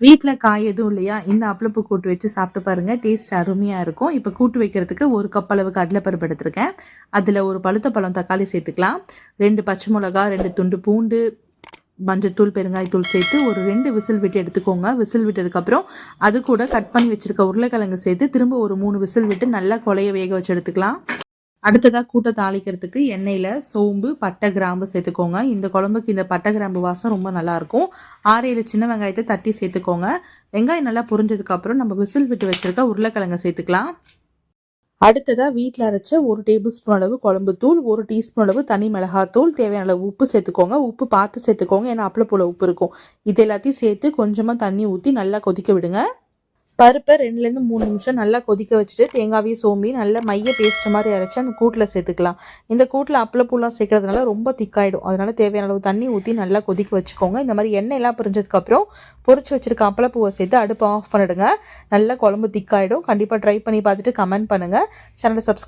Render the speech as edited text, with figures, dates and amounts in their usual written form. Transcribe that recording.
வீட்டில் காய் எதுவும் இல்லையா, இந்த அப்பளப்பூ கூட்டு வச்சு சாப்பிட்டு பாருங்கள், டேஸ்ட் அருமையாக இருக்கும். இப்போ கூட்டு வைக்கிறதுக்கு 1 கப் அளவு கடலைப்பருப்பு எடுத்திருக்கேன். அதில் ஒரு பழுத்த பழம் தக்காளி சேர்த்துக்கலாம், 2 பச்சை மிளகா, 2 துண்டு பூண்டு, மஞ்சத்தூள், பெருங்காயத்தூள் சேர்த்து ஒரு 2 விசில் விட்டு எடுத்துக்கோங்க. விசில் விட்டதுக்கப்புறம் அது கூட கட் பண்ணி வச்சுருக்க உருளைக்கிழங்கு சேர்த்து திரும்ப ஒரு 3 விசில் விட்டு நல்லா கொலைய வேக வச்சு எடுத்துக்கலாம். அடுத்ததாக கூட்டை தாளிக்கிறதுக்கு எண்ணெயில் சோம்பு, பட்டை, கிராம்பு சேர்த்துக்கோங்க. இந்த குழம்புக்கு இந்த பட்டை கிராம்பு வாசம் ரொம்ப நல்லாயிருக்கும். 6-7 சின்ன வெங்காயத்தை தட்டி சேர்த்துக்கோங்க. வெங்காயம் நல்லா புரிஞ்சதுக்கப்புறம் நம்ம விசில் விட்டு வச்சுருக்க உருளைக்கிழங்கை சேர்த்துக்கலாம். அடுத்ததாக வீட்டில் அரைச்ச 1 டேபிள் ஸ்பூன் அளவு குழம்பு தூள், 1 டீஸ்பூன் அளவு தனி மிளகாத்தூள், தேவையான அளவு உப்பு சேர்த்துக்கோங்க. உப்பு பார்த்து சேர்த்துக்கோங்க, ஏன்னா அப்பளப்பூவில் உப்பு இருக்கும். இது எல்லாத்தையும் சேர்த்து கொஞ்சமாக தண்ணி ஊற்றி நல்லா கொதிக்க விடுங்க. பருப்பை 2லேருந்து 3 நிமிஷம் நல்லா கொதிக்க வச்சுட்டு தேங்காவையும் சோம்பி நல்லா மைய பேஸ்ட் மாதிரி அரைச்சி அந்த கூட்டில் சேர்த்துக்கலாம். இந்த கூட்டில் அப்பளப்பூலாம் சேர்க்கறதுனால ரொம்ப திக்காயிடும். அதனால தேவையான அளவு தண்ணி ஊற்றி நல்லா கொதிக்க வச்சுக்கோங்க. இந்த மாதிரி எண்ணெய் எல்லாம் பிரிஞ்சதுக்கப்புறம் பொரிச்சு வச்சிருக்க அப்பளப்பூவை சேர்த்து அடுப்பை ஆஃப் பண்ணிடுங்க. நல்லா குழம்பு திக்காயிடும். கண்டிப்பாக ட்ரை பண்ணி பார்த்துட்டு கமெண்ட் பண்ணுங்கள். சேனலை சப்ஸ்கிரைப்